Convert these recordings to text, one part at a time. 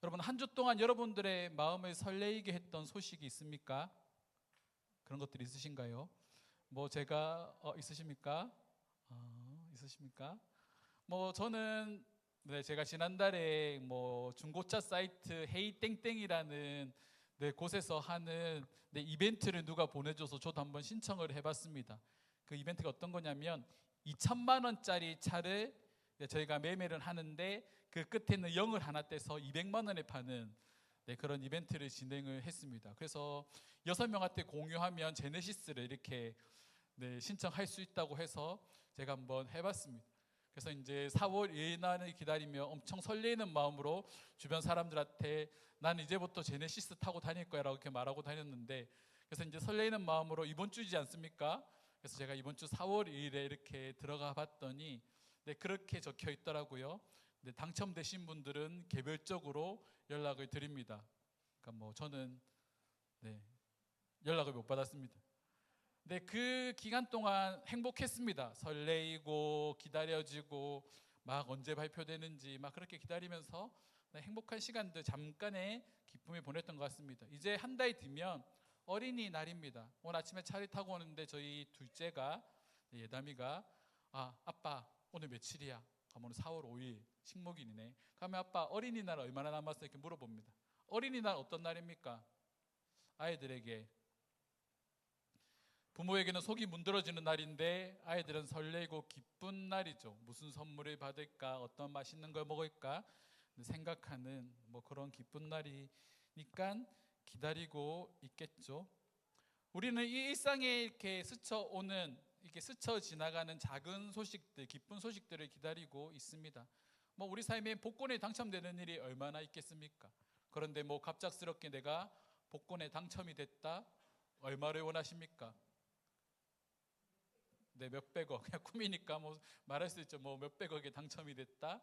여러분, 한 주 동안 여러분들의 마음을 설레이게 했던 소식이 있습니까? 그런 것들이 있으신가요? 뭐 제가 있으십니까? 있으십니까? 뭐 저는 제가 지난달에 뭐 중고차 사이트 헤이땡땡이라는 곳에서 하는 이벤트를 누가 보내줘서 저도 한번 신청을 해봤습니다. 그 이벤트가 어떤 거냐면 2천만 원짜리 차를 저희가 매매를 하는데 그 끝에는 0을 하나 떼서 200만 원에 파는 그런 이벤트를 진행을 했습니다. 그래서 6명한테 공유하면 제네시스를 이렇게 신청할 수 있다고 해서 제가 한번 해봤습니다. 그래서 이제 4월 2일 날을 기다리며 엄청 설레이는 마음으로 주변 사람들한테 나는 이제부터 제네시스 타고 다닐 거야 라고 이렇게 말하고 다녔는데, 그래서 이제 설레이는 마음으로 이번 주지 않습니까? 그래서 제가 이번 주 4월 2일에 이렇게 들어가 봤더니 그렇게 적혀 있더라고요. 당첨되신 분들은 개별적으로 연락을 드립니다. 그러니까 뭐 저는 연락을 못 받았습니다. 그 기간 동안 행복했습니다. 설레이고 기다려지고 막 언제 발표되는지 막 그렇게 기다리면서 행복한 시간들, 잠깐의 기쁨을 보냈던 것 같습니다. 이제 한 달 뒤면 어린이날입니다. 오늘 아침에 차를 타고 오는데 저희 둘째가, 예담이가 아빠 오늘 며칠이야? 오늘 4월 5일 식목일이네. 그러면 아빠 어린이날 얼마나 남았어? 이렇게 물어봅니다. 어린이날 어떤 날입니까? 아이들에게, 부모에게는 속이 문드러지는 날인데 아이들은 설레고 기쁜 날이죠. 무슨 선물을 받을까, 어떤 맛있는 걸 먹을까 생각하는 뭐 그런 기쁜 날이니까 기다리고 있겠죠. 우리는 이 일상에 이렇게 스쳐 지나가는 작은 소식들, 기쁜 소식들을 기다리고 있습니다. 뭐 우리 삶에 복권에 당첨되는 일이 얼마나 있겠습니까? 그런데 뭐 갑작스럽게 내가 복권에 당첨이 됐다, 얼마를 원하십니까? 몇백억, 그냥 꿈이니까 뭐 말할 수 있죠. 뭐 몇백억에 당첨이 됐다,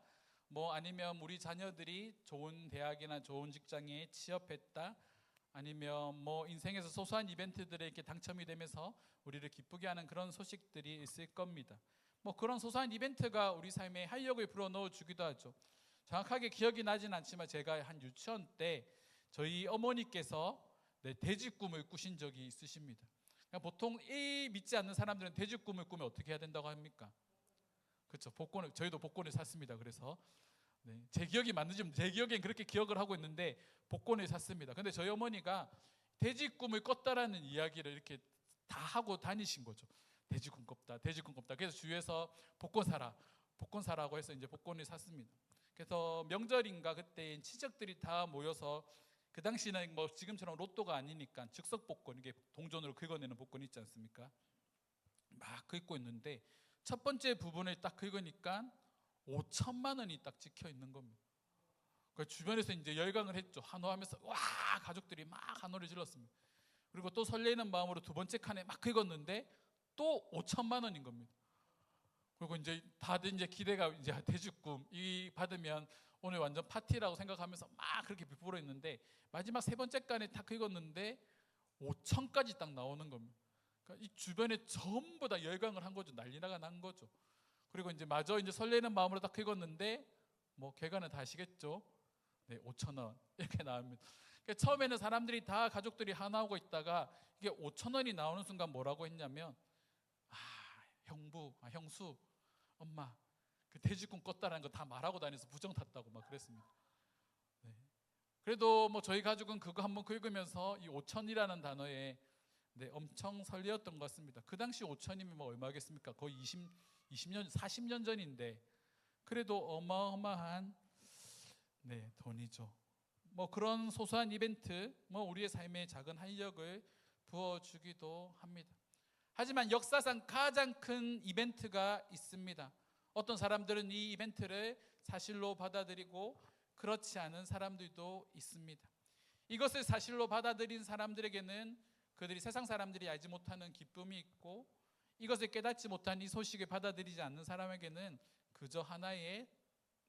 뭐 아니면 우리 자녀들이 좋은 대학이나 좋은 직장에 취업했다, 아니면 뭐 인생에서 소소한 이벤트들에 이렇게 당첨이 되면서 우리를 기쁘게 하는 그런 소식들이 있을 겁니다. 뭐 그런 소소한 이벤트가 우리 삶에 활력을 불어넣어 주기도 하죠. 정확하게 기억이 나진 않지만 제가 한 유치원 때 저희 어머니께서 돼지 꿈을 꾸신 적이 있으십니다. 보통 이 믿지 않는 사람들은 돼지 꿈을 꾸면 어떻게 해야 된다고 합니까? 그렇죠. 저희도 복권을 샀습니다. 그래서 제 기억이 맞는지, 제 기억엔 그렇게 기억을 하고 있는데 복권을 샀습니다. 근데 저희 어머니가 돼지 꿈을 꿨다라는 이야기를 이렇게 다 하고 다니신 거죠. 돼지 꿈 꿨다, 돼지 꿈 꿨다. 그래서 주위에서 복권 사라고 해서 이제 복권을 샀습니다. 그래서 명절인가 그때 친척들이 다 모여서, 그 당시는 뭐 지금처럼 로또가 아니니까 즉석 복권, 이게 동전으로 긁어내는 복권 있지 않습니까? 막 긁고 있는데 첫 번째 부분을 딱 긁으니까 5천만 원이 딱 찍혀 있는 겁니다. 주변에서 이제 열광을 했죠. 환호하면서 와, 가족들이 막 환호를 질렀습니다. 그리고 또 설레는 마음으로 두 번째 칸에 막 긁었는데 또 5천만 원인 겁니다. 그리고 이제 다들 이제 기대가, 이제 돼지꿈 이 받으면 오늘 완전 파티라고 생각하면서 막 그렇게 베풀어 있는데 마지막 세 번째 칸에 딱 긁었는데 5천까지 딱 나오는 겁니다. 그러니까 이 주변에 전부 다 열광을 한 거죠. 난리나가 난 거죠. 그리고 이제 마저 이제 설레는 마음으로 딱 긁었는데 뭐 결과는 다 아시겠죠? 5천 원 이렇게 나옵니다. 그러니까 처음에는 사람들이 다, 가족들이 하나하고 있다가 이게 5천 원이 나오는 순간 뭐라고 했냐면, 형수, 엄마, 그 돼지꿈 꿨다라는 거 다 말하고 다녀서 부정 탔다고 막 그랬습니다. 그래도 뭐 저희 가족은 그거 한번 긁으면서 이 5천이라는 단어에 엄청 설레었던 것 같습니다. 그 당시 5천이면 뭐 얼마겠습니까? 거의 20년, 40년 전인데 그래도 어마어마한 돈이죠. 뭐 그런 소소한 이벤트, 뭐 우리의 삶에 작은 활력을 부어주기도 합니다. 하지만 역사상 가장 큰 이벤트가 있습니다. 어떤 사람들은 이 이벤트를 사실로 받아들이고 그렇지 않은 사람들도 있습니다. 이것을 사실로 받아들인 사람들에게는 그들이 세상 사람들이 알지 못하는 기쁨이 있고, 이것을 깨닫지 못한 이 소식을 받아들이지 않는 사람에게는 그저 하나의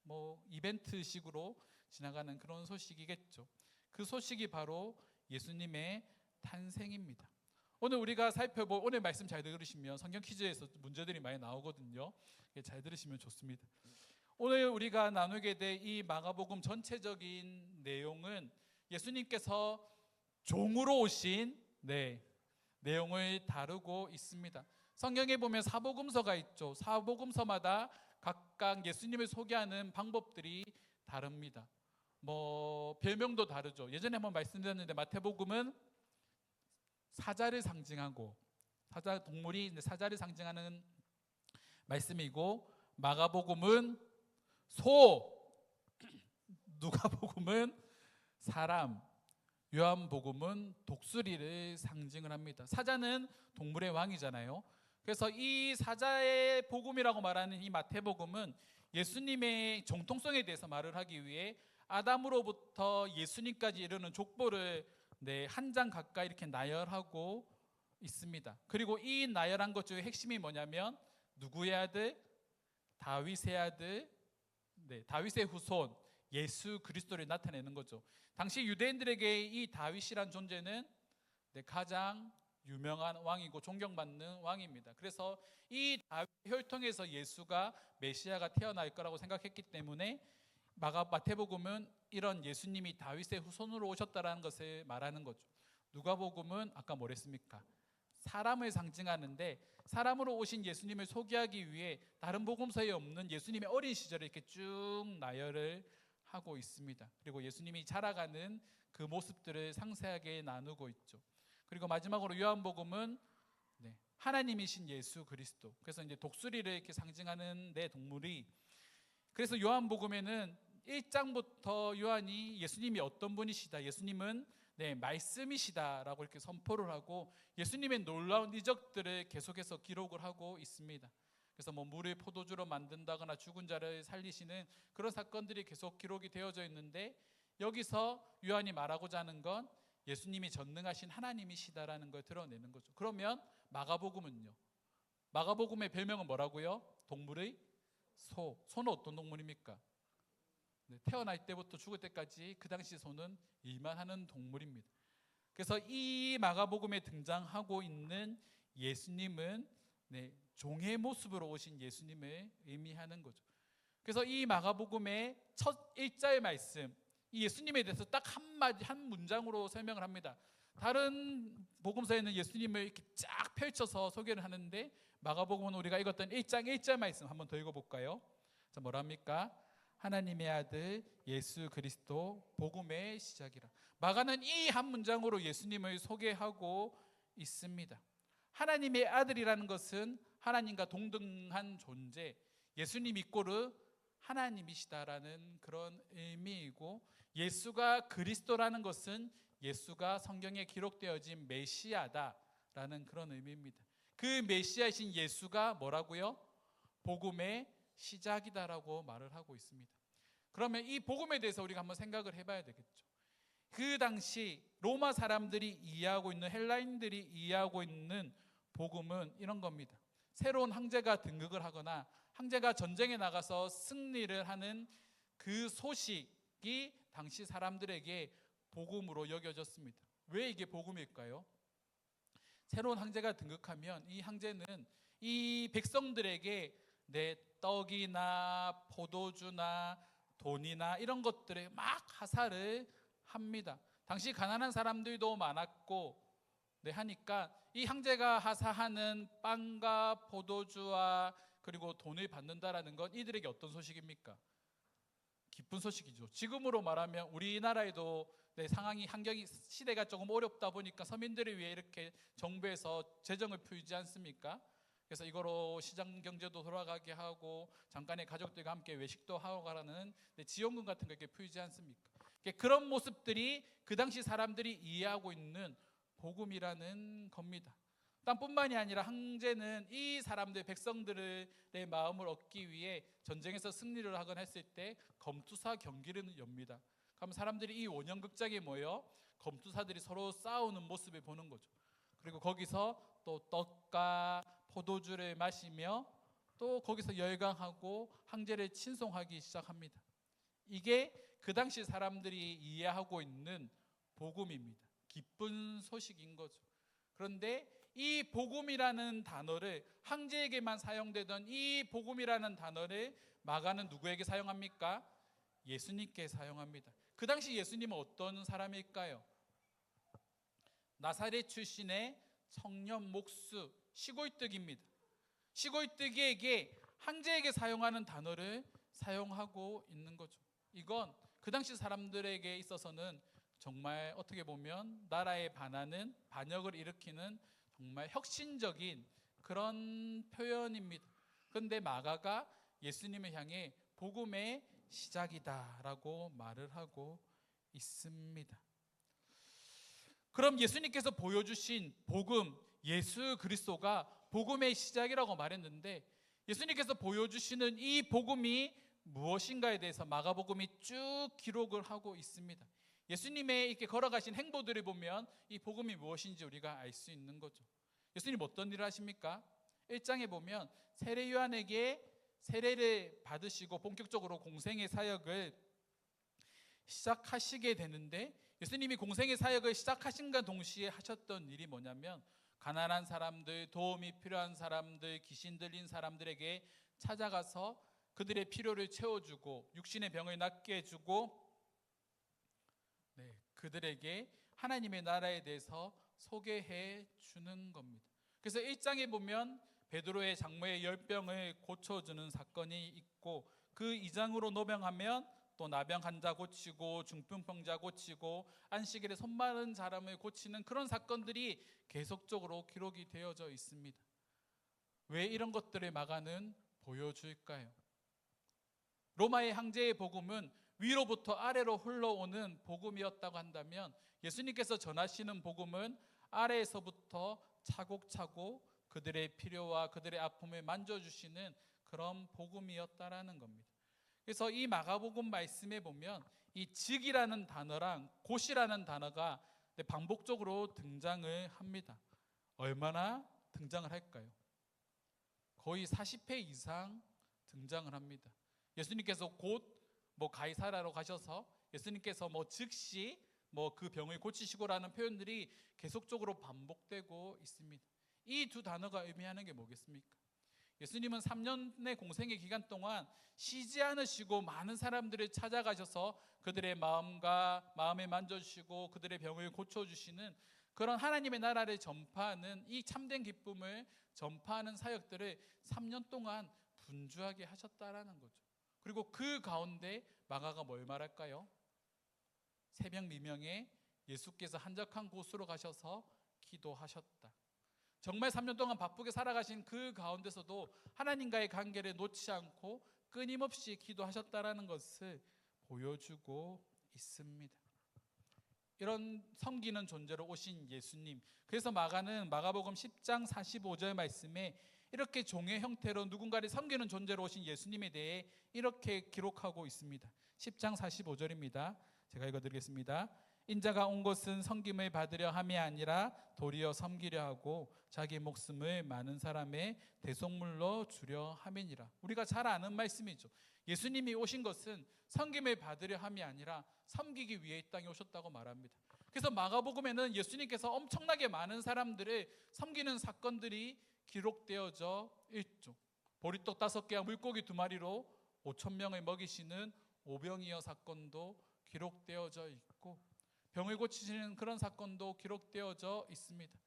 뭐 이벤트식으로 지나가는 그런 소식이겠죠. 그 소식이 바로 예수님의 탄생입니다. 오늘 우리가 살펴볼, 오늘 말씀 잘 들으시면 성경 퀴즈에서 문제들이 많이 나오거든요. 잘 들으시면 좋습니다. 오늘 우리가 나누게 될 이 마가복음 전체적인 내용은 예수님께서 종으로 오신 내용을 다루고 있습니다. 성경에 보면 사복음서가 있죠. 사복음서마다 각각 예수님을 소개하는 방법들이 다릅니다. 별명도 다르죠. 예전에 한번 말씀드렸는데 마태복음은 사자를 상징하고 동물이 사자를 상징하는 말씀이고, 마가복음은 소, 누가복음은 사람, 요한복음은 독수리를 상징을 합니다. 사자는 동물의 왕이잖아요. 그래서 이 사자의 복음이라고 말하는 이 마태복음은 예수님의 정통성에 대해서 말을 하기 위해 아담으로부터 예수님까지 이르는 족보를 한 장 가까이 이렇게 나열하고 있습니다. 그리고 이 나열한 것 중에 핵심이 뭐냐면 누구의 아들? 다윗의 아들, 다윗의 후손 예수 그리스도를 나타내는 거죠. 당시 유대인들에게 이 다윗이란 존재는 가장 유명한 왕이고 존경받는 왕입니다. 그래서 이 다윗 혈통에서 예수가 메시아가 태어날 거라고 생각했기 때문에 마태복음은 이런 예수님이 다윗의 후손으로 오셨다라는 것을 말하는 거죠. 누가복음은 아까 뭐랬습니까? 사람을 상징하는데 사람으로 오신 예수님을 소개하기 위해 다른 복음서에 없는 예수님의 어린 시절을 이렇게 쭉 나열을 하고 있습니다. 그리고 예수님이 자라가는 그 모습들을 상세하게 나누고 있죠. 그리고 마지막으로 요한복음은 하나님이신 예수 그리스도. 그래서 이제 독수리를 이렇게 상징하는 동물이, 그래서 요한복음에는 1장부터 요한이 예수님이 어떤 분이시다, 예수님은 말씀이시다라고 이렇게 선포를 하고 예수님의 놀라운 이적들을 계속해서 기록을 하고 있습니다. 그래서 물을 포도주로 만든다거나 죽은 자를 살리시는 그런 사건들이 계속 기록이 되어져 있는데, 여기서 요한이 말하고자 하는 건 예수님이 전능하신 하나님이시다라는 걸 드러내는 거죠. 그러면 마가복음은요? 마가복음의 별명은 뭐라고요? 동물의 소. 소는 어떤 동물입니까? 태어날 때부터 죽을 때까지 그 당시 소는 일만 하는 동물입니다. 그래서 이 마가복음에 등장하고 있는 예수님은 종의 모습으로 오신 예수님을 의미하는 거죠. 그래서 이 마가복음의 첫 1자의 말씀, 이 예수님에 대해서 딱 한마디 한 문장으로 설명을 합니다. 다른 복음서에는 예수님을 이렇게 쫙 펼쳐서 소개를 하는데 마가복음은 우리가 읽었던 1장 1절 말씀 한번 더 읽어볼까요? 자, 뭐랍니까? 하나님의 아들 예수 그리스도 복음의 시작이라. 마가는 이 한 문장으로 예수님을 소개하고 있습니다. 하나님의 아들이라는 것은 하나님과 동등한 존재, 예수님 이꼬르 하나님이시다라는 그런 의미이고, 예수가 그리스도라는 것은 예수가 성경에 기록되어진 메시아다라는 그런 의미입니다. 그 메시아이신 예수가 뭐라고요? 복음의 시작이다라고 말을 하고 있습니다. 그러면 이 복음에 대해서 우리가 한번 생각을 해봐야 되겠죠. 그 당시 로마 사람들이 이해하고 있는, 헬라인들이 이해하고 있는 복음은 이런 겁니다. 새로운 황제가 등극을 하거나 황제가 전쟁에 나가서 승리를 하는 그 소식이 당시 사람들에게 복음으로 여겨졌습니다. 왜 이게 복음일까요? 새로운 황제가 등극하면 이 황제는 이 백성들에게 떡이나 포도주나 돈이나 이런 것들에 막 하사를 합니다. 당시 가난한 사람들도 많았고 하니까 이 황제가 하사하는 빵과 포도주와 그리고 돈을 받는다라는 건 이들에게 어떤 소식입니까? 기쁜 소식이죠. 지금으로 말하면 우리나라에도 상황이, 환경이, 시대가 조금 어렵다 보니까 서민들을 위해 이렇게 정부에서 재정을 풀지 않습니까? 그래서 이거로 시장 경제도 돌아가게 하고 잠깐의 가족들과 함께 외식도 하고 가라는 지원금 같은 거 이렇게 풀지 않습니까? 그런 모습들이 그 당시 사람들이 이해하고 있는 복음이라는 겁니다. 뿐만이 아니라 황제는 이 사람들, 백성들의 마음을 얻기 위해 전쟁에서 승리를 하거나 했을 때 검투사 경기를 엽니다. 그럼 사람들이 이 원형극장에 모여 검투사들이 서로 싸우는 모습을 보는 거죠. 그리고 거기서 또 떡과 포도주를 마시며 또 거기서 열광하고 황제를 친송하기 시작합니다. 이게 그 당시 사람들이 이해하고 있는 복음입니다. 기쁜 소식인 거죠. 그런데 이 복음이라는 단어를, 황제에게만 사용되던 이 복음이라는 단어를 마가는 누구에게 사용합니까? 예수님께 사용합니다. 그 당시 예수님은 어떤 사람일까요? 나사렛 출신의 청년 목수 시골뜨기입니다. 시골뜨기에게 황제에게 사용하는 단어를 사용하고 있는 거죠. 이건 그 당시 사람들에게 있어서는 정말 어떻게 보면 나라에 반하는 반역을 일으키는 정말 혁신적인 그런 표현입니다. 그런데 마가가 예수님을 향해 복음의 시작이다라고 말을 하고 있습니다. 그럼 예수님께서 보여주신 복음, 예수 그리스도가 복음의 시작이라고 말했는데 예수님께서 보여주시는 이 복음이 무엇인가에 대해서 마가복음이 쭉 기록을 하고 있습니다. 예수님의 이렇게 걸어가신 행보들을 보면 이 복음이 무엇인지 우리가 알 수 있는 거죠. 예수님 어떤 일을 하십니까? 1장에 보면 세례 요한에게 세례를 받으시고 본격적으로 공생의 사역을 시작하시게 되는데 예수님이 공생의 사역을 시작하신과 동시에 하셨던 일이 뭐냐면 가난한 사람들, 도움이 필요한 사람들, 귀신 들린 사람들에게 찾아가서 그들의 필요를 채워주고 육신의 병을 낫게 해주고 그들에게 하나님의 나라에 대해서 소개해 주는 겁니다. 그래서 1장에 보면 베드로의 장모의 열병을 고쳐주는 사건이 있고 그 2장으로 노병하면 또 나병 환자 고치고 중풍병자 고치고 안식일에 손 마른 사람을 고치는 그런 사건들이 계속적으로 기록이 되어져 있습니다. 왜 이런 것들을 마가는 보여줄까요? 로마의 황제의 복음은 위로부터 아래로 흘러오는 복음이었다고 한다면 예수님께서 전하시는 복음은 아래에서부터 차곡차곡 그들의 필요와 그들의 아픔을 만져주시는 그런 복음이었다라는 겁니다. 그래서 이 마가복음 말씀에 보면 이 즉이라는 단어랑 곧이라는 단어가 반복적으로 등장을 합니다. 얼마나 등장을 할까요? 거의 40회 이상 등장을 합니다. 예수님께서 곧 가이사라로 가셔서 예수님께서 즉시 그 병을 고치시고라는 표현들이 계속적으로 반복되고 있습니다. 이 두 단어가 의미하는 게 뭐겠습니까? 예수님은 3년의 공생의 기간 동안 쉬지 않으시고 많은 사람들을 찾아가셔서 그들의 마음을 만져주시고 그들의 병을 고쳐주시는 그런 하나님의 나라를 전파하는 이 참된 기쁨을 전파하는 사역들을 3년 동안 분주하게 하셨다라는 거죠. 그리고 그 가운데 마가가 뭘 말할까요? 새벽 미명에 예수께서 한적한 곳으로 가셔서 기도하셨다. 정말 3년 동안 바쁘게 살아가신 그 가운데서도 하나님과의 관계를 놓지 않고 끊임없이 기도하셨다라는 것을 보여주고 있습니다. 이런 섬기는 존재로 오신 예수님, 그래서 마가는 마가복음 10장 45절 말씀에 이렇게 종의 형태로 누군가를 섬기는 존재로 오신 예수님에 대해 이렇게 기록하고 있습니다. 10장 45절입니다. 제가 읽어드리겠습니다. 인자가 온 것은 섬김을 받으려 함이 아니라 도리어 섬기려 하고 자기 목숨을 많은 사람의 대속물로 주려 함이니라. 우리가 잘 아는 말씀이죠. 예수님이 오신 것은 섬김을 받으려 함이 아니라 섬기기 위해 이 땅에 오셨다고 말합니다. 그래서 마가복음에는 예수님께서 엄청나게 많은 사람들을 섬기는 사건들이 기록되어져 있죠. 보리떡 5개와 물고기 2마리로 5,000명을 먹이시는 오병이어 사건도 기록되어져 있고 병을 고치시는 그런 사건도 기록되어져 있습니다.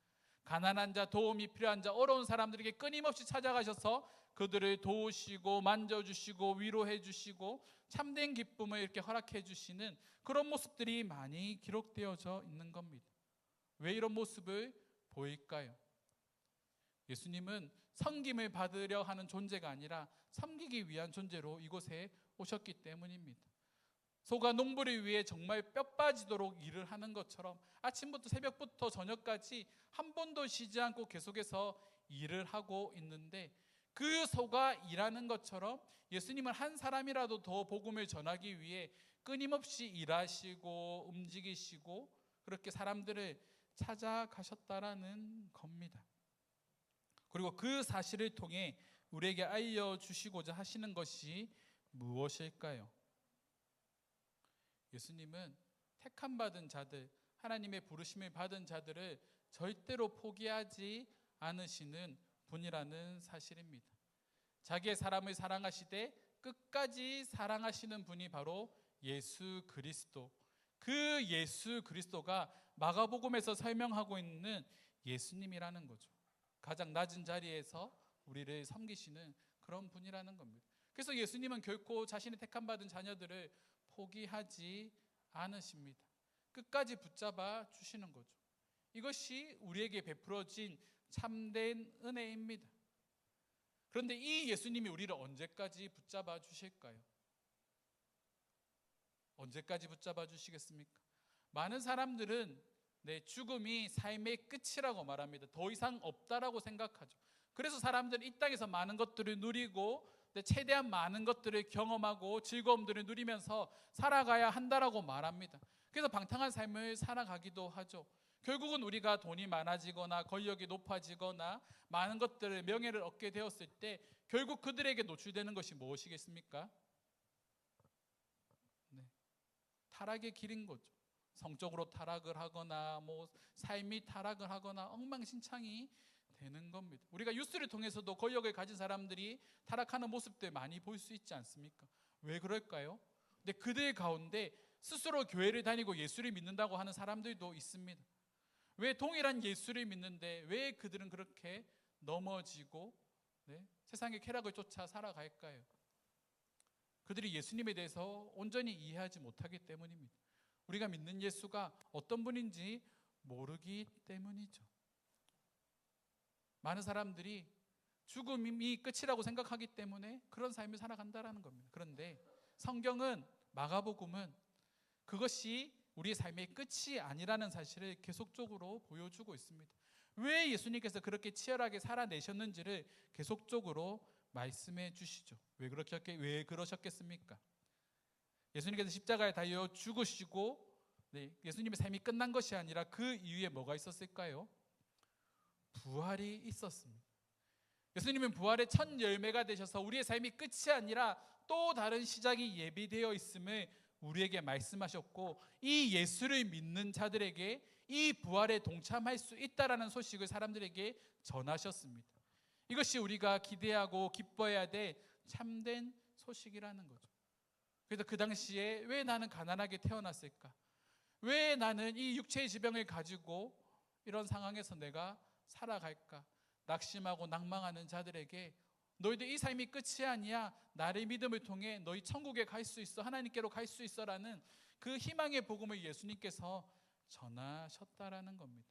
가난한 자, 도움이 필요한 자, 어려운 사람들에게 끊임없이 찾아가셔서 그들을 도우시고 만져주시고 위로해 주시고 참된 기쁨을 이렇게 허락해 주시는 그런 모습들이 많이 기록되어져 있는 겁니다. 왜 이런 모습을 보일까요? 예수님은 섬김을 받으려 하는 존재가 아니라 섬기기 위한 존재로 이곳에 오셨기 때문입니다. 소가 농부를 위해 정말 뼈 빠지도록 일을 하는 것처럼 아침부터 새벽부터 저녁까지 한 번도 쉬지 않고 계속해서 일을 하고 있는데 그 소가 일하는 것처럼 예수님은 한 사람이라도 더 복음을 전하기 위해 끊임없이 일하시고 움직이시고 그렇게 사람들을 찾아가셨다라는 겁니다. 그리고 그 사실을 통해 우리에게 알려주시고자 하시는 것이 무엇일까요? 예수님은 택함받은 자들, 하나님의 부르심을 받은 자들을 절대로 포기하지 않으시는 분이라는 사실입니다. 자기의 사람을 사랑하시되 끝까지 사랑하시는 분이 바로 예수 그리스도, 그 예수 그리스도가 마가복음에서 설명하고 있는 예수님이라는 거죠. 가장 낮은 자리에서 우리를 섬기시는 그런 분이라는 겁니다. 그래서 예수님은 결코 자신이 택함 받은 자녀들을 포기하지 않으십니다. 끝까지 붙잡아 주시는 거죠. 이것이 우리에게 베풀어진 참된 은혜입니다. 그런데 이 예수님이 우리를 언제까지 붙잡아 주실까요? 언제까지 붙잡아 주시겠습니까? 많은 사람들은 죽음이 삶의 끝이라고 말합니다. 더 이상 없다라고 생각하죠. 그래서 사람들은 이 땅에서 많은 것들을 누리고 최대한 많은 것들을 경험하고 즐거움들을 누리면서 살아가야 한다라고 말합니다. 그래서 방탕한 삶을 살아가기도 하죠. 결국은 우리가 돈이 많아지거나 권력이 높아지거나 많은 것들을, 명예를 얻게 되었을 때 결국 그들에게 노출되는 것이 무엇이겠습니까? 타락의 길인 거죠. 성적으로 타락을 하거나 삶이 타락을 하거나 엉망진창이 되는 겁니다. 우리가 뉴스를 통해서도 권력을 가진 사람들이 타락하는 모습들 많이 볼 수 있지 않습니까? 왜 그럴까요? 근데 그들 가운데 스스로 교회를 다니고 예수를 믿는다고 하는 사람들도 있습니다. 왜 동일한 예수를 믿는데 왜 그들은 그렇게 넘어지고 세상의 쾌락을 쫓아 살아갈까요? 그들이 예수님에 대해서 온전히 이해하지 못하기 때문입니다. 우리가 믿는 예수가 어떤 분인지 모르기 때문이죠. 많은 사람들이 죽음이 끝이라고 생각하기 때문에 그런 삶을 살아간다는 겁니다. 그런데 성경은, 마가복음은 그것이 우리의 삶의 끝이 아니라는 사실을 계속적으로 보여주고 있습니다. 왜 예수님께서 그렇게 치열하게 살아내셨는지를 계속적으로 말씀해 주시죠. 왜 그러셨겠습니까? 예수님께서 십자가에 달려 죽으시고 예수님의 삶이 끝난 것이 아니라 그 이후에 뭐가 있었을까요? 부활이 있었습니다. 예수님은 부활의 첫 열매가 되셔서 우리의 삶이 끝이 아니라 또 다른 시작이 예비되어 있음을 우리에게 말씀하셨고, 이 예수를 믿는 자들에게 이 부활에 동참할 수 있다라는 소식을 사람들에게 전하셨습니다. 이것이 우리가 기대하고 기뻐해야 될 참된 소식이라는 거죠. 그래서 그 당시에 왜 나는 가난하게 태어났을까? 왜 나는 이 육체의 지병을 가지고 이런 상황에서 내가 살아갈까? 낙심하고 낭망하는 자들에게 너희들 이 삶이 끝이 아니야. 나의 믿음을 통해 너희 천국에 갈 수 있어. 하나님께로 갈 수 있어라는 그 희망의 복음을 예수님께서 전하셨다라는 겁니다.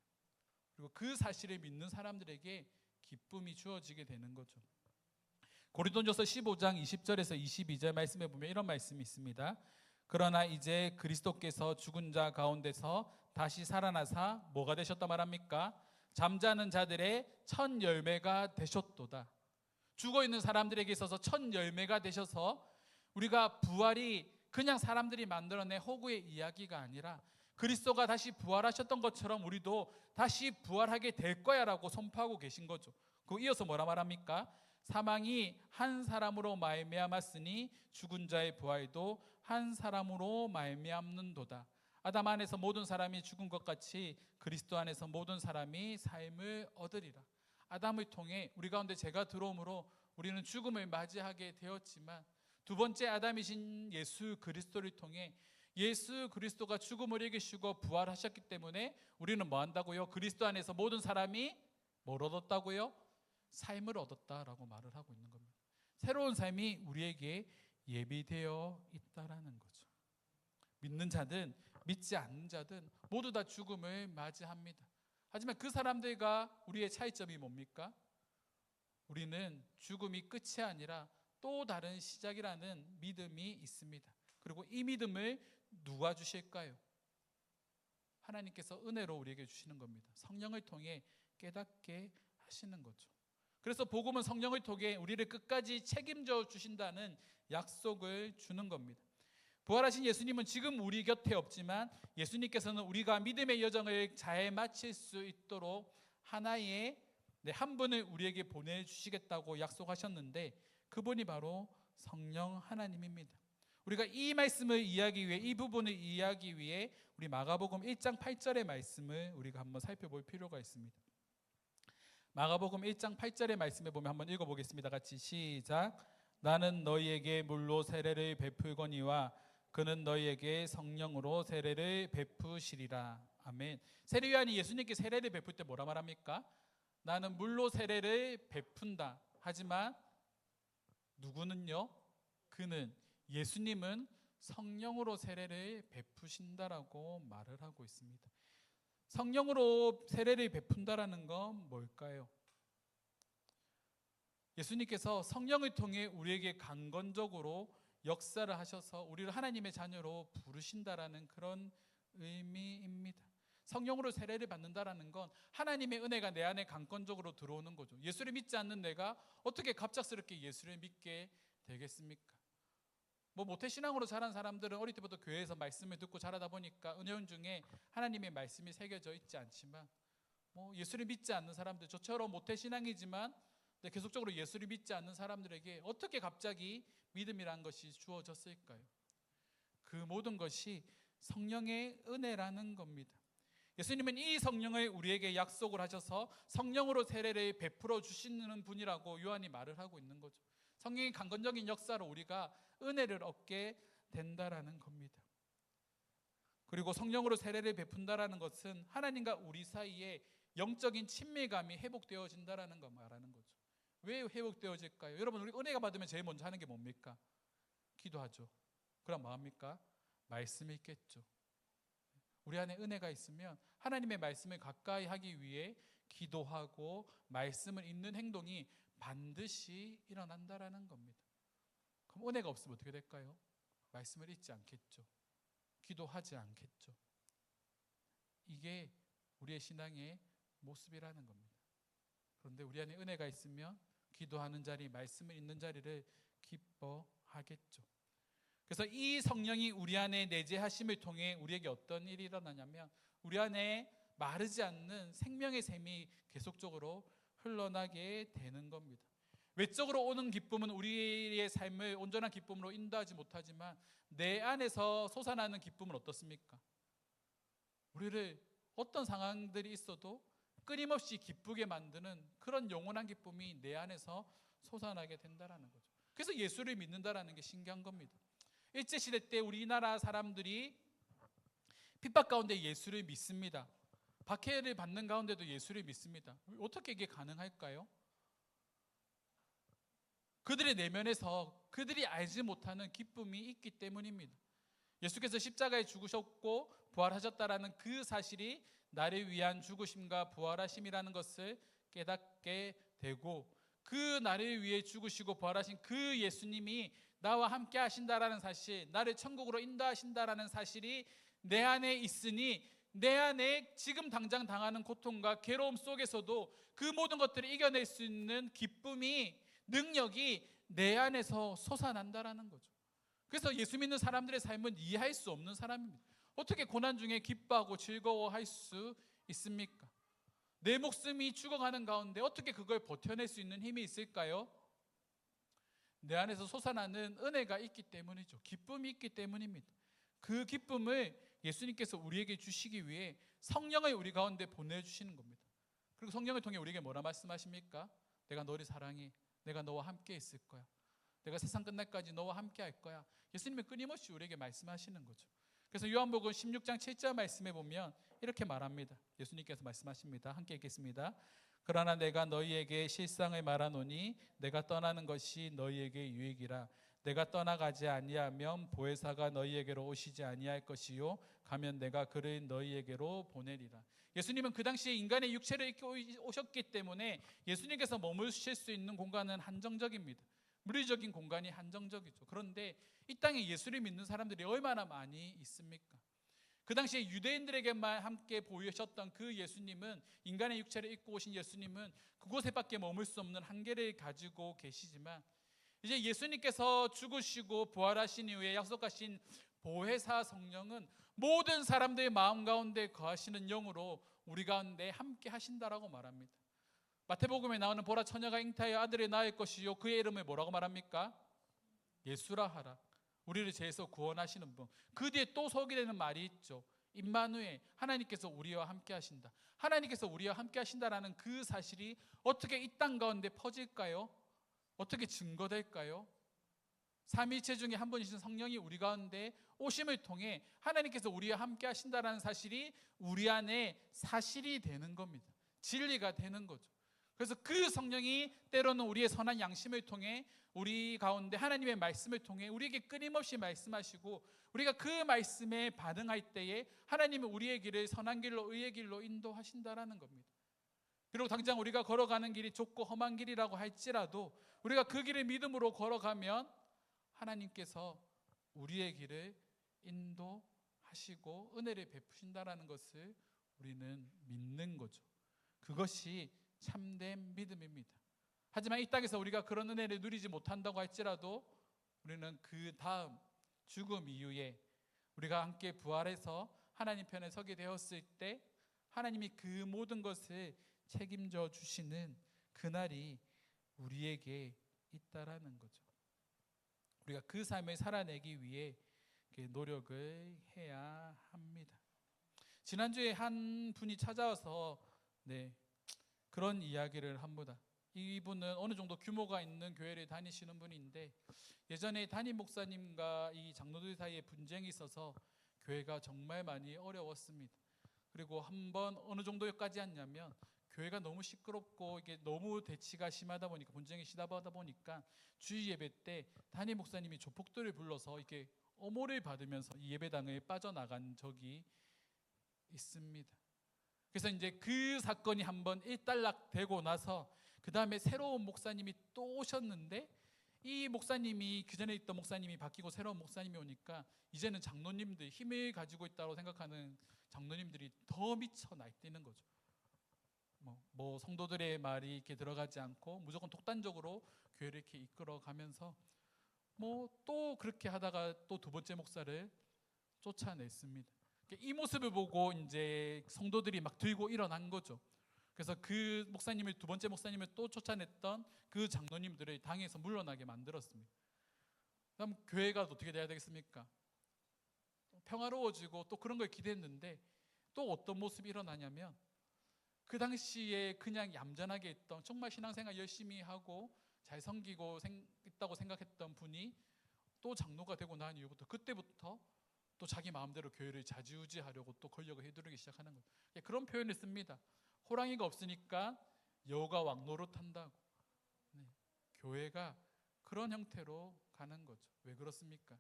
그리고 그 사실을 믿는 사람들에게 기쁨이 주어지게 되는 거죠. 고린도전서 15장 20절에서 22절 말씀에 보면 이런 말씀이 있습니다. 그러나 이제 그리스도께서 죽은 자 가운데서 다시 살아나사 뭐가 되셨다 말합니까? 잠자는 자들의 첫 열매가 되셨도다. 죽어있는 사람들에게 있어서 첫 열매가 되셔서 우리가 부활이 그냥 사람들이 만들어낸 허구의 이야기가 아니라 그리스도가 다시 부활하셨던 것처럼 우리도 다시 부활하게 될 거야 라고 선포하고 계신 거죠. 그 이어서 뭐라 말합니까? 사망이 한 사람으로 말미암았으니 죽은 자의 부활도 한 사람으로 말미암는도다. 아담 안에서 모든 사람이 죽은 것 같이 그리스도 안에서 모든 사람이 삶을 얻으리라. 아담을 통해 우리 가운데 죄가 들어옴으로 우리는 죽음을 맞이하게 되었지만 두 번째 아담이신 예수 그리스도를 통해 예수 그리스도가 죽음을 이기시고 부활하셨기 때문에 우리는 뭐 한다고요? 그리스도 안에서 모든 사람이 뭘 얻었다고요? 삶을 얻었다라고 말을 하고 있는 겁니다. 새로운 삶이 우리에게 예비되어 있다라는 거죠. 믿는 자든 믿지 않는 자든 모두 다 죽음을 맞이합니다. 하지만 그 사람들과 우리의 차이점이 뭡니까? 우리는 죽음이 끝이 아니라 또 다른 시작이라는 믿음이 있습니다. 그리고 이 믿음을 누가 주실까요? 하나님께서 은혜로 우리에게 주시는 겁니다. 성령을 통해 깨닫게 하시는 거죠. 그래서 복음은 성령을 통해 우리를 끝까지 책임져 주신다는 약속을 주는 겁니다. 부활하신 예수님은 지금 우리 곁에 없지만 예수님께서는 우리가 믿음의 여정을 잘 마칠 수 있도록 하나의 한 분을 우리에게 보내주시겠다고 약속하셨는데 그분이 바로 성령 하나님입니다. 우리가 이 말씀을 이해하기 위해, 이 부분을 이해하기 위해 우리 마가복음 1장 8절의 말씀을 우리가 한번 살펴볼 필요가 있습니다. 마가복음 1장 8절의 말씀에 보면 한번 읽어보겠습니다. 같이 시작. 나는 너희에게 물로 세례를 베풀거니와 그는 너희에게 성령으로 세례를 베푸시리라. 아멘. 세례요한이 예수님께 세례를 베풀 때 뭐라 말합니까? 나는 물로 세례를 베푼다. 하지만 누구는요? 그는, 예수님은 성령으로 세례를 베푸신다라고 말을 하고 있습니다. 성령으로 세례를 베푼다라는 건 뭘까요? 예수님께서 성령을 통해 우리에게 강건적으로 역사를 하셔서 우리를 하나님의 자녀로 부르신다라는 그런 의미입니다. 성령으로 세례를 받는다라는 건 하나님의 은혜가 내 안에 강건적으로 들어오는 거죠. 예수를 믿지 않는 내가 어떻게 갑작스럽게 예수를 믿게 되겠습니까? 모태신앙으로 자란 사람들은 어릴 때부터 교회에서 말씀을 듣고 자라다 보니까 은혜원 중에 하나님의 말씀이 새겨져 있지 않지만, 예수를 믿지 않는 사람들, 저처럼 모태신앙이지만 계속적으로 예수를 믿지 않는 사람들에게 어떻게 갑자기 믿음이란 것이 주어졌을까요? 그 모든 것이 성령의 은혜라는 겁니다. 예수님은 이 성령을 우리에게 약속을 하셔서 성령으로 세례를 베풀어 주시는 분이라고 요한이 말을 하고 있는 거죠. 성령의 강건적인 역사로 우리가 은혜를 얻게 된다라는 겁니다. 그리고 성령으로 세례를 베푼다라는 것은 하나님과 우리 사이에 영적인 친밀감이 회복되어진다라는 거 말하는 거죠. 왜 회복되어질까요? 여러분, 우리 은혜가 받으면 제일 먼저 하는 게 뭡니까? 기도하죠. 그럼 뭐합니까? 말씀 읽겠죠. 우리 안에 은혜가 있으면 하나님의 말씀을 가까이 하기 위해 기도하고 말씀을 읽는 행동이 반드시 일어난다라는 겁니다. 그럼 은혜가 없으면 어떻게 될까요? 말씀을 읽지 않겠죠. 기도하지 않겠죠. 이게 우리의 신앙의 모습이라는 겁니다. 그런데 우리 안에 은혜가 있으면 기도하는 자리, 말씀을 읽는 자리를 기뻐하겠죠. 그래서 이 성령이 우리 안에 내재하심을 통해 우리에게 어떤 일이 일어나냐면 우리 안에 마르지 않는 생명의 샘이 계속적으로 흘러나게 되는 겁니다. 외적으로 오는 기쁨은 우리의 삶을 온전한 기쁨으로 인도하지 못하지만 내 안에서 솟아나는 기쁨은 어떻습니까? 우리를 어떤 상황들이 있어도 끊임없이 기쁘게 만드는 그런 영원한 기쁨이 내 안에서 솟아나게 된다는 거죠. 그래서 예수를 믿는다는 게 신기한 겁니다. 일제시대 때 우리나라 사람들이 핍박 가운데 예수를 믿습니다. 박해를 받는 가운데도 예수를 믿습니다. 어떻게 이게 가능할까요? 그들의 내면에서 그들이 알지 못하는 기쁨이 있기 때문입니다. 예수께서 십자가에 죽으셨고 부활하셨다라는 그 사실이 나를 위한 죽으심과 부활하심이라는 것을 깨닫게 되고, 그 나를 위해 죽으시고 부활하신 그 예수님이 나와 함께 하신다라는 사실, 나를 천국으로 인도하신다라는 사실이 내 안에 있으니 내 안에 지금 당장 당하는 고통과 괴로움 속에서도 그 모든 것들을 이겨낼 수 있는 기쁨이, 능력이 내 안에서 솟아난다라는 거죠. 그래서 예수 믿는 사람들의 삶은 이해할 수 없는 사람입니다. 어떻게 고난 중에 기뻐하고 즐거워할 수 있습니까? 내 목숨이 죽어가는 가운데 어떻게 그걸 버텨낼 수 있는 힘이 있을까요? 내 안에서 솟아나는 은혜가 있기 때문이죠. 기쁨이 있기 때문입니다. 그 기쁨을 예수님께서 우리에게 주시기 위해 성령을 우리 가운데 보내주시는 겁니다. 그리고 성령을 통해 우리에게 뭐라 말씀하십니까? 내가 너를 사랑해. 내가 너와 함께 있을 거야. 내가 세상 끝날까지 너와 함께 할 거야. 예수님은 끊임없이 우리에게 말씀하시는 거죠. 그래서 요한복음 16장 7절 말씀에 보면 이렇게 말합니다. 예수님께서 말씀하십니다. 함께 읽겠습니다. 그러나 내가 너희에게 실상을 말하노니 내가 떠나는 것이 너희에게 유익이라. 내가 떠나가지 아니하면 보혜사가 너희에게로 오시지 아니할 것이요 가면 내가 그를 너희에게로 보내리라. 예수님은 그 당시에 인간의 육체를 입고 오셨기 때문에 예수님께서 머무실 수 있는 공간은 한정적입니다. 물리적인 공간이 한정적이죠. 그런데 이 땅에 예수를 믿는 사람들이 얼마나 많이 있습니까? 그 당시에 유대인들에게만 함께 보이셨던 그 예수님은, 인간의 육체를 입고 오신 예수님은 그곳에밖에 머물 수 없는 한계를 가지고 계시지만, 이제 예수님께서 죽으시고 부활하신 이후에 약속하신 보혜사 성령은 모든 사람들의 마음 가운데 거하시는 영으로 우리 가운데 함께 하신다라고 말합니다. 마태복음에 나오는 보라 처녀가 잉타하여 아들을 낳을 것이요 그의 이름을 뭐라고 말합니까? 예수라 하라. 우리를 죄에서 구원하시는 분. 그 뒤에 또 소개되는 말이 있죠. 임마누엘, 하나님께서 우리와 함께 하신다. 하나님께서 우리와 함께 하신다라는 그 사실이 어떻게 이 땅 가운데 퍼질까요? 어떻게 증거될까요? 삼위일체 중에 한 분이신 성령이 우리 가운데 오심을 통해 하나님께서 우리와 함께 하신다는 사실이 우리 안에 사실이 되는 겁니다. 진리가 되는 거죠. 그래서 그 성령이 때로는 우리의 선한 양심을 통해 우리 가운데 하나님의 말씀을 통해 우리에게 끊임없이 말씀하시고 우리가 그 말씀에 반응할 때에 하나님은 우리의 길을 선한 길로 의의 길로 인도하신다라는 겁니다. 그리고 당장 우리가 걸어가는 길이 좁고 험한 길이라고 할지라도 우리가 그 길을 믿음으로 걸어가면 하나님께서 우리의 길을 인도하시고 은혜를 베푸신다라는 것을 우리는 믿는 거죠. 그것이 참된 믿음입니다. 하지만 이 땅에서 우리가 그런 은혜를 누리지 못한다고 할지라도 우리는 그 다음 죽음 이후에 우리가 함께 부활해서 하나님 편에 서게 되었을 때 하나님이 그 모든 것을 책임져 주시는 그날이 우리에게 있다라는 거죠. 우리가 그 삶을 살아내기 위해 노력을 해야 합니다. 지난주에 한 분이 찾아와서 그런 이야기를 합니다. 이분은 어느 정도 규모가 있는 교회를 다니시는 분인데 예전에 담임 목사님과 이 장로들 사이에 분쟁이 있어서 교회가 정말 많이 어려웠습니다. 그리고 한번 어느 정도까지 했냐면 교회가 너무 시끄럽고 이게 너무 대치가 심하다 보니까 분쟁이 심하다 보니까 주일 예배 때 담임 목사님이 조폭들을 불러서 이렇게 어모를 받으면서 이 예배당을 빠져나간 적이 있습니다. 그래서 이제 그 사건이 한번 일단락되고 나서 그 다음에 새로운 목사님이 또 오셨는데 이 목사님이 그전에 있던 목사님이 바뀌고 새로운 목사님이 오니까 이제는 장로님들 힘을 가지고 있다고 생각하는 장로님들이 더 미쳐 날뛰는 거죠. 뭐 성도들의 말이 이렇게 들어가지 않고 무조건 독단적으로 교회를 이렇게 이끌어가면서 뭐 또 그렇게 하다가 또 두 번째 목사를 쫓아냈습니다. 이 모습을 보고 이제 성도들이 막 들고 일어난 거죠. 그래서 그 목사님을 두 번째 목사님을 또 쫓아냈던 그 장로님들을 당에서 물러나게 만들었습니다. 그럼 교회가 어떻게 돼야 되겠습니까? 평화로워지고 또 그런 걸 기대했는데 또 어떤 모습이 일어나냐면 그 당시에 그냥 얌전하게 있던 정말 신앙생활 열심히 하고 잘 섬기고 있다고 생각했던 분이 또 장로가 되고 난 이후부터 그때부터 또 자기 마음대로 교회를 좌지우지하려고 또 권력을 휘두르기 시작하는 거예요. 그런 표현을 씁니다. 호랑이가 없으니까 여우가 왕노릇한다고. 교회가 그런 형태로 가는 거죠. 왜 그렇습니까?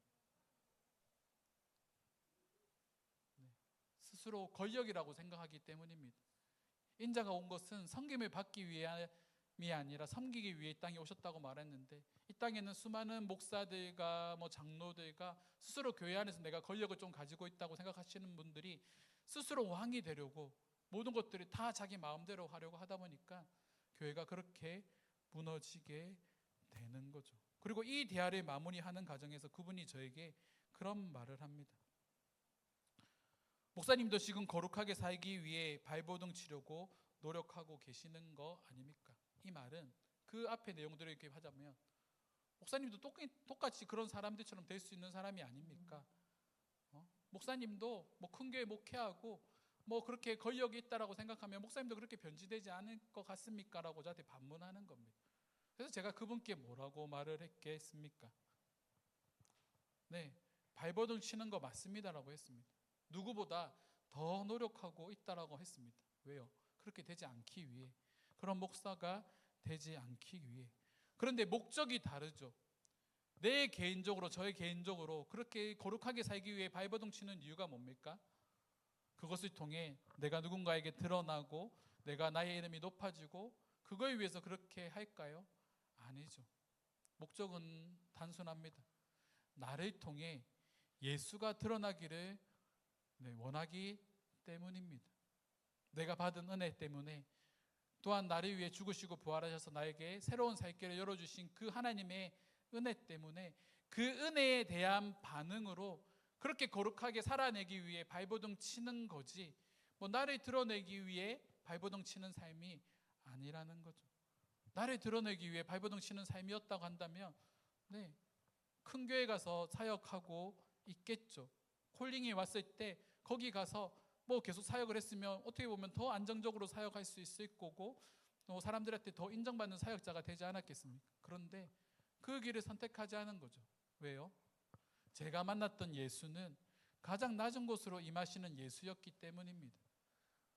스스로 권력이라고 생각하기 때문입니다. 인자가 온 것은 섬김을 받기 위함이 아니라 섬기기 위해 이 땅에 오셨다고 말했는데 이 땅에는 수많은 목사들과 장로들과 스스로 교회 안에서 내가 권력을 좀 가지고 있다고 생각하시는 분들이 스스로 왕이 되려고 모든 것들을 다 자기 마음대로 하려고 하다 보니까 교회가 그렇게 무너지게 되는 거죠. 그리고 이 대화를 마무리하는 과정에서 그분이 저에게 그런 말을 합니다. 목사님도 지금 거룩하게 살기 위해 발버둥 치려고 노력하고 계시는 거 아닙니까? 이 말은 그 앞에 내용들을 이렇게 하자면 목사님도 똑같이 그런 사람들처럼 될 수 있는 사람이 아닙니까? 목사님도 큰 교회 목회하고 그렇게 권력이 있다라고 생각하면 목사님도 그렇게 변질되지 않을 것 같습니까? 라고 저한테 반문하는 겁니다. 그래서 제가 그분께 뭐라고 말을 했겠습니까? 발버둥 치는 거 맞습니다라고 했습니다. 누구보다 더 노력하고 있다라고 했습니다. 왜요? 그렇게 되지 않기 위해, 그런 목사가 되지 않기 위해. 그런데 목적이 다르죠. 저의 개인적으로 그렇게 거룩하게 살기 위해 발버둥 치는 이유가 뭡니까? 그것을 통해 내가 누군가에게 드러나고 내가 나의 이름이 높아지고 그걸 위해서 그렇게 할까요? 아니죠. 목적은 단순합니다. 나를 통해 예수가 드러나기를 원하기 때문입니다. 내가 받은 은혜 때문에 또한 나를 위해 죽으시고 부활하셔서 나에게 새로운 살 길을 열어주신 그 하나님의 은혜 때문에 그 은혜에 대한 반응으로 그렇게 거룩하게 살아내기 위해 발버둥 치는 거지 나를 드러내기 위해 발버둥 치는 삶이 아니라는 거죠. 나를 드러내기 위해 발버둥 치는 삶이었다고 한다면 큰 교회 가서 사역하고 있겠죠. 콜링이 왔을 때 거기 가서 계속 사역을 했으면 어떻게 보면 더 안정적으로 사역할 수 있을 거고 또 사람들한테 더 인정받는 사역자가 되지 않았겠습니까? 그런데 그 길을 선택하지 않은 거죠. 왜요? 제가 만났던 예수는 가장 낮은 곳으로 임하시는 예수였기 때문입니다.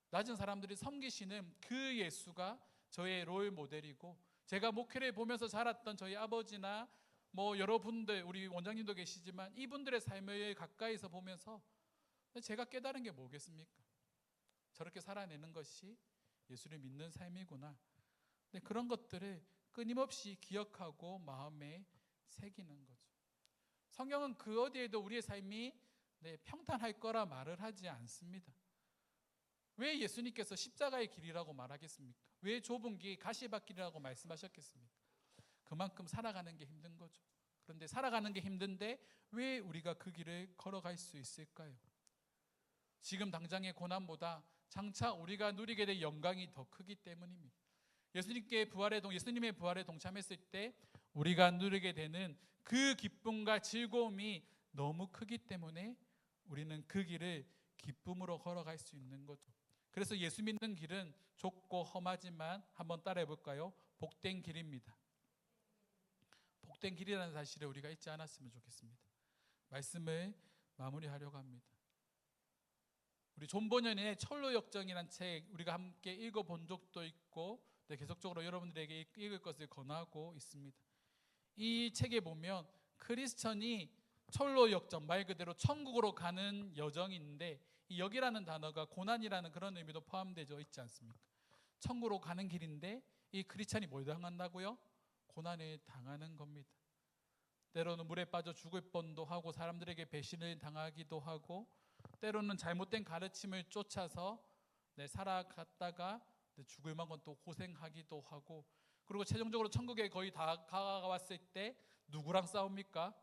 낮은 사람들이 섬기시는 그 예수가 저의 롤 모델이고, 제가 목회를 보면서 자랐던 저희 아버지나 뭐 여러분들, 우리 원장님도 계시지만 이분들의 삶을 가까이서 보면서 제가 깨달은 게 뭐겠습니까? 저렇게 살아내는 것이 예수를 믿는 삶이구나. 근데 그런 것들을 끊임없이 기억하고 마음에 새기는 거죠. 성경은 그 어디에도 우리의 삶이 평탄할 거라 말을 하지 않습니다. 왜 예수님께서 십자가의 길이라고 말하겠습니까? 왜 좁은 길, 가시밭길이라고 말씀하셨겠습니까? 그만큼 살아가는 게 힘든 거죠. 그런데 살아가는 게 힘든데 왜 우리가 그 길을 걸어갈 수 있을까요? 지금 당장의 고난보다 장차 우리가 누리게 될 영광이 더 크기 때문입니다. 예수님의 부활에 동참했을 때 우리가 누리게 되는 그 기쁨과 즐거움이 너무 크기 때문에 우리는 그 길을 기쁨으로 걸어갈 수 있는 거죠. 그래서 예수 믿는 길은 좁고 험하지만 한번 따라해 볼까요? 복된 길입니다. 복된 길이라는 사실을 우리가 잊지 않았으면 좋겠습니다. 말씀을 마무리하려고 합니다. 우리 존 버년의 철로역정이라는 책 우리가 함께 읽어본 적도 있고 계속적으로 여러분들에게 읽을 것을 권하고 있습니다. 이 책에 보면 크리스천이 철로역정, 말 그대로 천국으로 가는 여정인데, 이 역이라는 단어가 고난이라는 그런 의미도 포함되어 있지 않습니까? 천국으로 가는 길인데 이 크리스천이 뭘 당한다고요? 고난을 당하는 겁니다. 때로는 물에 빠져 죽을 뻔도 하고, 사람들에게 배신을 당하기도 하고, 때로는 잘못된 가르침을 쫓아서 살아갔다가 죽을 만큼 또 고생하기도 하고, 그리고 최종적으로 천국에 거의 다 가까웠을 때 누구랑 싸웁니까?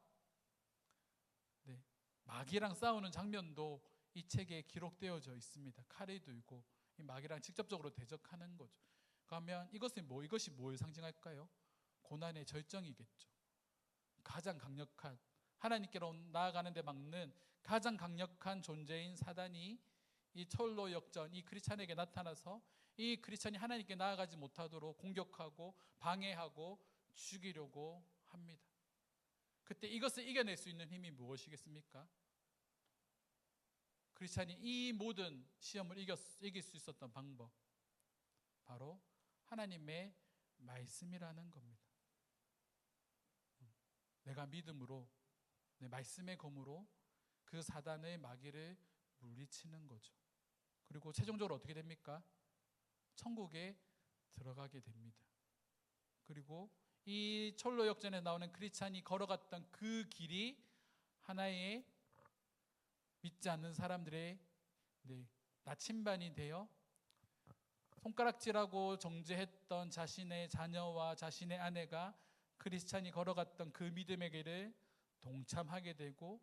마귀랑 싸우는 장면도 이 책에 기록되어져 있습니다. 칼을 들고 이 마귀랑 직접적으로 대적하는 거죠. 그러면 이것이 뭘 상징할까요? 고난의 절정이겠죠. 가장 강력한, 하나님께로 나아가는 데 막는 가장 강력한 존재인 사단이 이 철로 역전, 이 크리스찬에게 나타나서 이 크리스찬이 하나님께 나아가지 못하도록 공격하고 방해하고 죽이려고 합니다. 그때 이것을 이겨낼 수 있는 힘이 무엇이겠습니까? 크리스찬이 이 모든 시험을 이길 수 있었던 방법, 바로 하나님의 말씀이라는 겁니다. 내가 믿음으로, 내 말씀의 검으로 그 사단의 마귀를 물리치는 거죠. 그리고 최종적으로 어떻게 됩니까? 천국에 들어가게 됩니다. 그리고 이 철로 역전에 나오는 크리스찬이 걸어갔던 그 길이 하나의 믿지 않는 사람들의 나침반이 되어 손가락질하고 정죄했던 자신의 자녀와 자신의 아내가 크리스찬이 걸어갔던 그 믿음의 길을 동참하게 되고,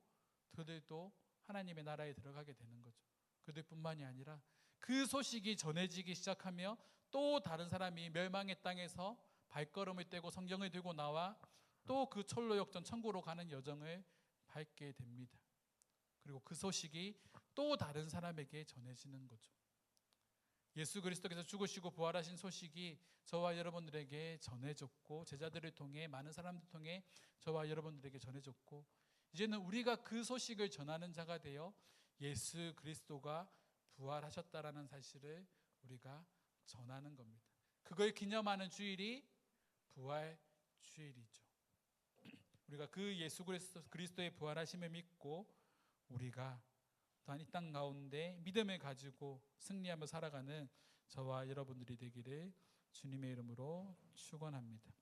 그들도 하나님의 나라에 들어가게 되는 거죠. 그들뿐만이 아니라 그 소식이 전해지기 시작하며 또 다른 사람이 멸망의 땅에서 발걸음을 떼고 성경을 들고 나와 또 그 철로 역전 천국으로 가는 여정을 밟게 됩니다. 그리고 그 소식이 또 다른 사람에게 전해지는 거죠. 예수 그리스도께서 죽으시고 부활하신 소식이 저와 여러분들에게 전해졌고, 제자들을 통해, 많은 사람들 통해 저와 여러분들에게 전해졌고, 이제는 우리가 그 소식을 전하는 자가 되어 예수 그리스도가 부활하셨다라는 사실을 우리가 전하는 겁니다. 그걸 기념하는 주일이 부활 주일이죠. 우리가 그 예수 그리스도의 부활하심을 믿고 우리가 또한 이 땅 가운데 믿음을 가지고 승리하며 살아가는 저와 여러분들이 되기를 주님의 이름으로 축원합니다.